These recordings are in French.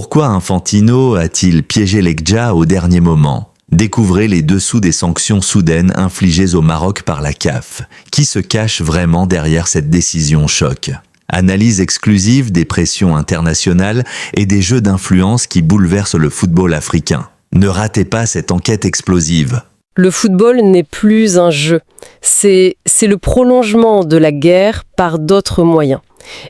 Pourquoi Infantino a-t-il piégé l'Ekja au dernier moment? Découvrez les dessous des sanctions soudaines infligées au Maroc par la CAF. Qui se cache vraiment derrière cette décision choc? Analyse exclusive des pressions internationales et des jeux d'influence qui bouleversent le football africain. Ne ratez pas cette enquête explosive. Le football n'est plus un jeu. C'est le prolongement de la guerre par d'autres moyens.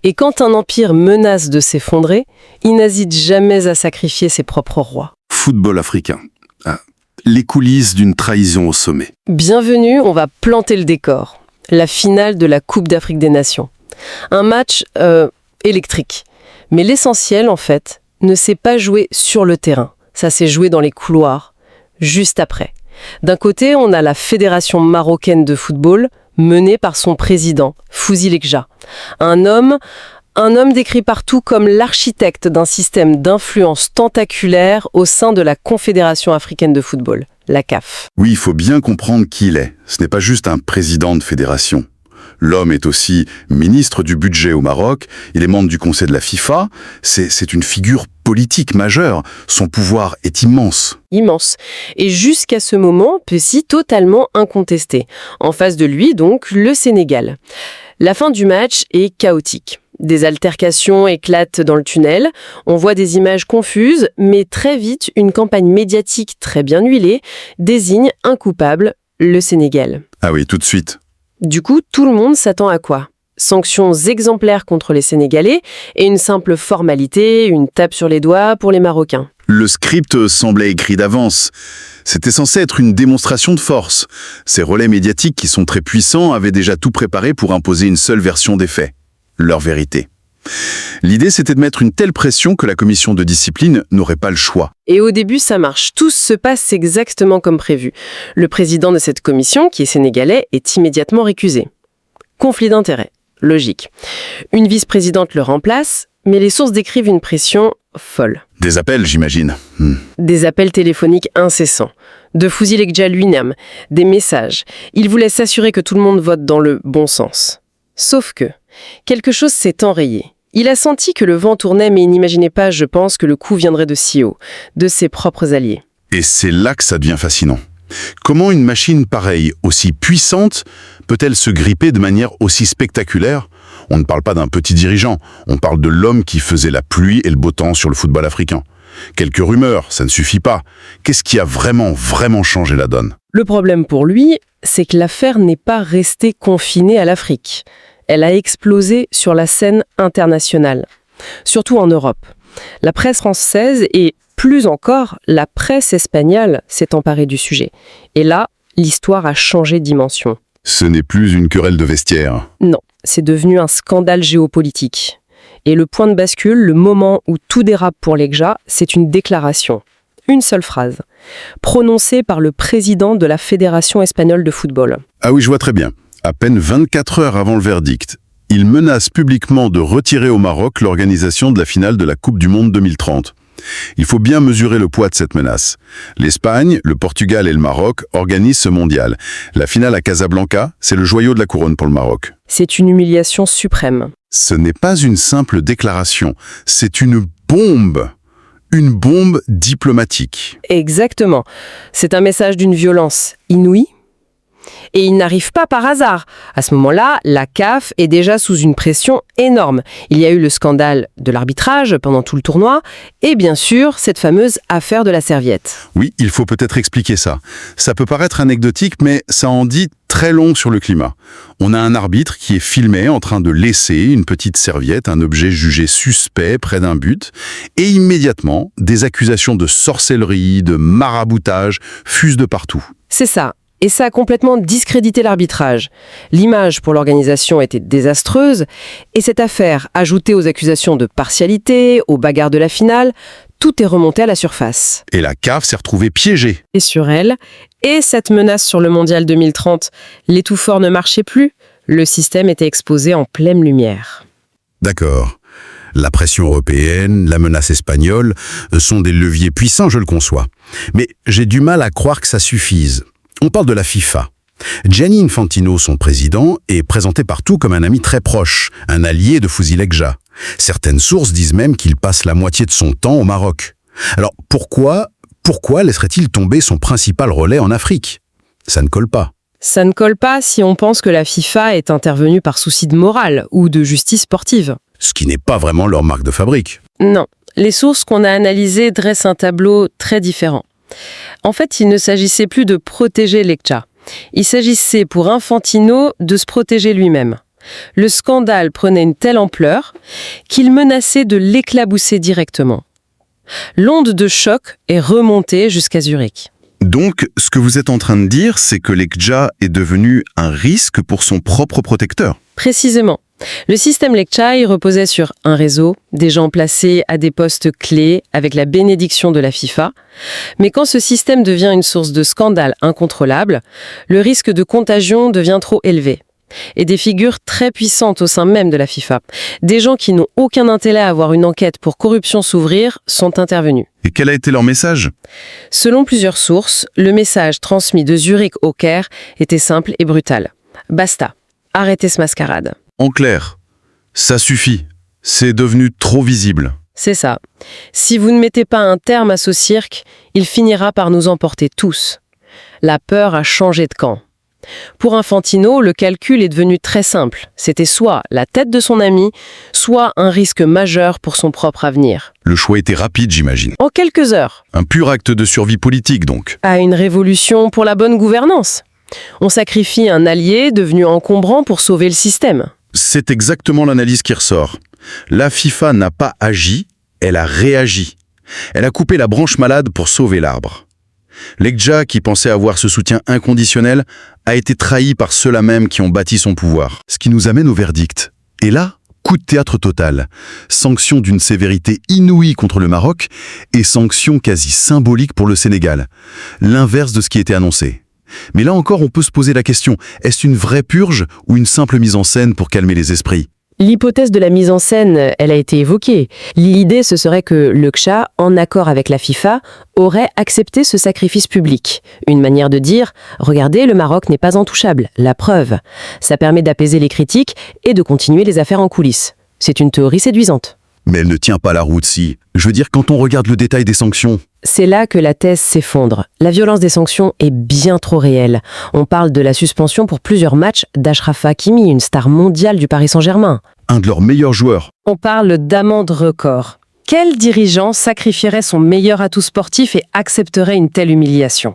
Et quand un empire menace de s'effondrer, il n'hésite jamais à sacrifier ses propres rois. Football africain. Les coulisses d'une trahison au sommet. Bienvenue, on va planter le décor. La finale de la Coupe d'Afrique des Nations. Un match électrique. Mais l'essentiel, en fait, ne s'est pas joué sur le terrain. Ça s'est joué dans les couloirs, juste après. D'un côté, on a la Fédération marocaine de football, menée par son président, Fouzi Lekja. Un homme décrit partout comme l'architecte d'un système d'influence tentaculaire au sein de la Confédération africaine de football, la CAF. Oui, il faut bien comprendre qui il est. Ce n'est pas juste un président de fédération. L'homme est aussi ministre du budget au Maroc, il est membre du conseil de la FIFA, c'est une figure politique majeure, son pouvoir est immense. Immense. Et jusqu'à ce moment, Pessi totalement incontesté. En face de lui, donc, le Sénégal. La fin du match est chaotique. Des altercations éclatent dans le tunnel, on voit des images confuses, mais très vite, une campagne médiatique très bien huilée désigne un coupable, le Sénégal. Ah oui, tout de suite. Du coup, tout le monde s'attend à quoi? Sanctions exemplaires contre les Sénégalais et une simple formalité, une tape sur les doigts pour les Marocains. Le script semblait écrit d'avance. C'était censé être une démonstration de force. Ces relais médiatiques qui sont très puissants avaient déjà tout préparé pour imposer une seule version des faits, leur vérité. L'idée, c'était de mettre une telle pression que la commission de discipline n'aurait pas le choix. Et au début, ça marche. Tout se passe exactement comme prévu. Le président de cette commission, qui est sénégalais, est immédiatement récusé. Conflit d'intérêts. Logique. Une vice-présidente le remplace, mais les sources décrivent une pression folle. Des appels, j'imagine. Des appels téléphoniques incessants. De Fouzi Lekja lui-même. Des messages. Il voulait s'assurer que tout le monde vote dans le bon sens. Sauf que, quelque chose s'est enrayé. Il a senti que le vent tournait, mais il n'imaginait pas, je pense, que le coup viendrait de si haut, de ses propres alliés. Et c'est là que ça devient fascinant. Comment une machine pareille, aussi puissante, peut-elle se gripper de manière aussi spectaculaire? On ne parle pas d'un petit dirigeant, on parle de l'homme qui faisait la pluie et le beau temps sur le football africain. Quelques rumeurs, ça ne suffit pas. Qu'est-ce qui a vraiment changé la donne? Le problème pour lui, c'est que l'affaire n'est pas restée confinée à l'Afrique. Elle a explosé sur la scène internationale, surtout en Europe. La presse française et, plus encore, la presse espagnole s'est emparée du sujet. Et là, l'histoire a changé de dimension. Ce n'est plus une querelle de vestiaire. Non, c'est devenu un scandale géopolitique. Et le point de bascule, le moment où tout dérape pour Lekja, c'est une déclaration. Une seule phrase, prononcée par le président de la Fédération espagnole de football. Ah oui, je vois très bien. À peine 24 heures avant le verdict, il menace publiquement de retirer au Maroc l'organisation de la finale de la Coupe du Monde 2030. Il faut bien mesurer le poids de cette menace. L'Espagne, le Portugal et le Maroc organisent ce mondial. La finale à Casablanca, c'est le joyau de la couronne pour le Maroc. C'est une humiliation suprême. Ce n'est pas une simple déclaration, c'est une bombe. Une bombe diplomatique. Exactement. C'est un message d'une violence inouïe. Et il n'arrive pas par hasard. À ce moment-là, la CAF est déjà sous une pression énorme. Il y a eu le scandale de l'arbitrage pendant tout le tournoi et bien sûr, cette fameuse affaire de la serviette. Oui, il faut peut-être expliquer ça. Ça peut paraître anecdotique, mais ça en dit très long sur le climat. On a un arbitre qui est filmé en train de laisser une petite serviette, un objet jugé suspect près d'un but, et immédiatement, des accusations de sorcellerie, de maraboutage fusent de partout. C'est ça. Et ça a complètement discrédité l'arbitrage. L'image pour l'organisation était désastreuse, et cette affaire, ajoutée aux accusations de partialité, aux bagarres de la finale, tout est remonté à la surface. Et la CAF s'est retrouvée piégée. Et sur elle, et cette menace sur le Mondial 2030, les tout forts ne marchaient plus, le système était exposé en pleine lumière. D'accord. La pression européenne, la menace espagnole sont des leviers puissants, je le conçois. Mais j'ai du mal à croire que ça suffise. On parle de la FIFA. Gianni Infantino, son président, est présenté partout comme un ami très proche, un allié de Fouzi Lekja. Certaines sources disent même qu'il passe la moitié de son temps au Maroc. Alors pourquoi laisserait-il tomber son principal relais en Afrique? Ça ne colle pas. Ça ne colle pas si on pense que la FIFA est intervenue par souci de morale ou de justice sportive. Ce qui n'est pas vraiment leur marque de fabrique. Non, les sources qu'on a analysées dressent un tableau très différent. En fait, il ne s'agissait plus de protéger Lecja. Il s'agissait pour Infantino de se protéger lui-même. Le scandale prenait une telle ampleur qu'il menaçait de l'éclabousser directement. L'onde de choc est remontée jusqu'à Zurich. Donc, ce que vous êtes en train de dire, c'est que Lecja est devenu un risque pour son propre protecteur. Précisément. Le système Lecja reposait sur un réseau, des gens placés à des postes clés avec la bénédiction de la FIFA. Mais quand ce système devient une source de scandale incontrôlable, le risque de contagion devient trop élevé. Et des figures très puissantes au sein même de la FIFA, des gens qui n'ont aucun intérêt à avoir une enquête pour corruption s'ouvrir, sont intervenus. Et quel a été leur message? Selon plusieurs sources, le message transmis de Zurich au Caire était simple et brutal. Basta, arrêtez ce mascarade. En clair, ça suffit. C'est devenu trop visible. C'est ça. Si vous ne mettez pas un terme à ce cirque, il finira par nous emporter tous. La peur a changé de camp. Pour Infantino, le calcul est devenu très simple. C'était soit la tête de son ami, soit un risque majeur pour son propre avenir. Le choix était rapide, j'imagine. En quelques heures. Un pur acte de survie politique, donc. À une révolution pour la bonne gouvernance. On sacrifie un allié devenu encombrant pour sauver le système. C'est exactement l'analyse qui ressort. La FIFA n'a pas agi, elle a réagi. Elle a coupé la branche malade pour sauver l'arbre. Lecja, qui pensait avoir ce soutien inconditionnel, a été trahi par ceux-là même qui ont bâti son pouvoir. Ce qui nous amène au verdict. Et là, coup de théâtre total. Sanction d'une sévérité inouïe contre le Maroc et sanction quasi symbolique pour le Sénégal. L'inverse de ce qui était annoncé. Mais là encore, on peut se poser la question, est-ce une vraie purge ou une simple mise en scène pour calmer les esprits? L'hypothèse de la mise en scène, elle a été évoquée. L'idée, ce serait que Lecja, en accord avec la FIFA, aurait accepté ce sacrifice public. Une manière de dire « Regardez, le Maroc n'est pas intouchable, la preuve ». Ça permet d'apaiser les critiques et de continuer les affaires en coulisses. C'est une théorie séduisante. Mais elle ne tient pas la route si. Je veux dire, quand on regarde le détail des sanctions... C'est là que la thèse s'effondre. La violence des sanctions est bien trop réelle. On parle de la suspension pour plusieurs matchs d'Achraf Hakimi, une star mondiale du Paris Saint-Germain. Un de leurs meilleurs joueurs. On parle d'amende record. Quel dirigeant sacrifierait son meilleur atout sportif et accepterait une telle humiliation?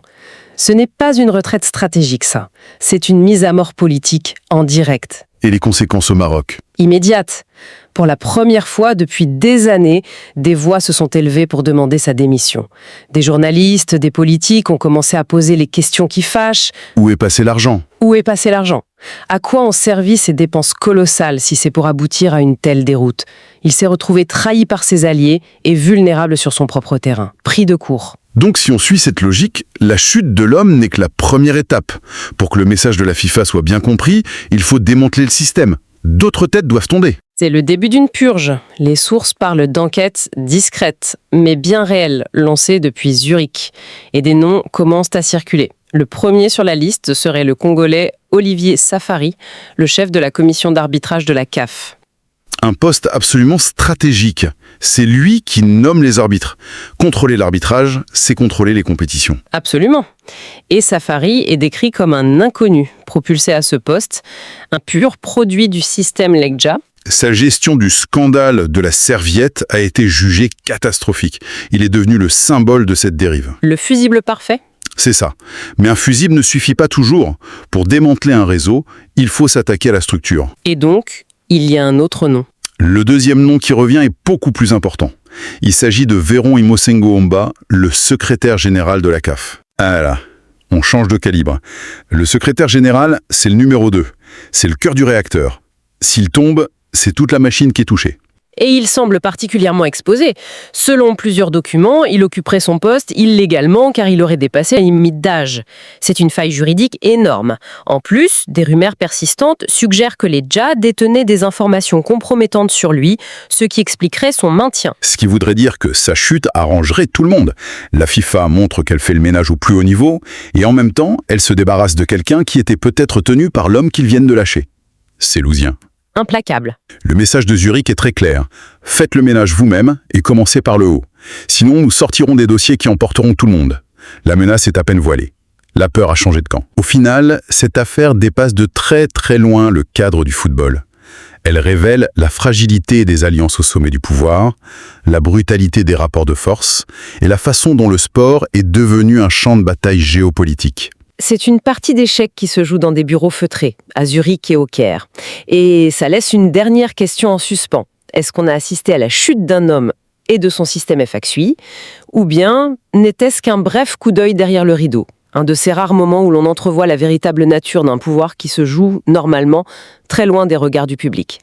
Ce n'est pas une retraite stratégique, ça. C'est une mise à mort politique en direct. Et les conséquences au Maroc? Immédiate. Pour la première fois depuis des années, des voix se sont élevées pour demander sa démission. Des journalistes, des politiques ont commencé à poser les questions qui fâchent. Où est passé l'argent? Où est passé l'argent? À quoi ont servi ces dépenses colossales si c'est pour aboutir à une telle déroute? Il s'est retrouvé trahi par ses alliés et vulnérable sur son propre terrain, pris de court. Donc si on suit cette logique, la chute de l'homme n'est que la première étape. Pour que le message de la FIFA soit bien compris, il faut démanteler le système. D'autres têtes doivent tomber. C'est le début d'une purge. Les sources parlent d'enquêtes discrètes, mais bien réelles, lancées depuis Zurich. Et des noms commencent à circuler. Le premier sur la liste serait le Congolais Olivier Safari, le chef de la commission d'arbitrage de la CAF. Un poste absolument stratégique. C'est lui qui nomme les arbitres. Contrôler l'arbitrage, c'est contrôler les compétitions. Absolument. Et Safari est décrit comme un inconnu, propulsé à ce poste, un pur produit du système Lecja. Sa gestion du scandale de la serviette a été jugée catastrophique. Il est devenu le symbole de cette dérive. Le fusible parfait? C'est ça. Mais un fusible ne suffit pas toujours. Pour démanteler un réseau, il faut s'attaquer à la structure. Et donc, il y a un autre nom. Le deuxième nom qui revient est beaucoup plus important. Il s'agit de Véron Imosengo Omba, le secrétaire général de la CAF. Ah là, on change de calibre. Le secrétaire général, c'est le numéro 2. C'est le cœur du réacteur. S'il tombe, c'est toute la machine qui est touchée. Et il semble particulièrement exposé. Selon plusieurs documents, il occuperait son poste illégalement car il aurait dépassé la limite d'âge. C'est une faille juridique énorme. En plus, des rumeurs persistantes suggèrent que les Dja détenaient des informations compromettantes sur lui, ce qui expliquerait son maintien. Ce qui voudrait dire que sa chute arrangerait tout le monde. La FIFA montre qu'elle fait le ménage au plus haut niveau, et en même temps, elle se débarrasse de quelqu'un qui était peut-être tenu par l'homme qu'ils viennent de lâcher. C'est lousien. Implacable. Le message de Zurich est très clair. Faites le ménage vous-même et commencez par le haut. Sinon, nous sortirons des dossiers qui emporteront tout le monde. La menace est à peine voilée. La peur a changé de camp. Au final, cette affaire dépasse de très très loin le cadre du football. Elle révèle la fragilité des alliances au sommet du pouvoir, la brutalité des rapports de force et la façon dont le sport est devenu un champ de bataille géopolitique. C'est une partie d'échecs qui se joue dans des bureaux feutrés, à Zurich et au Caire. Et ça laisse une dernière question en suspens. Est-ce qu'on a assisté à la chute d'un homme et de son système FXUI, ou bien n'était-ce qu'un bref coup d'œil derrière le rideau? Un de ces rares moments où l'on entrevoit la véritable nature d'un pouvoir qui se joue, normalement, très loin des regards du public.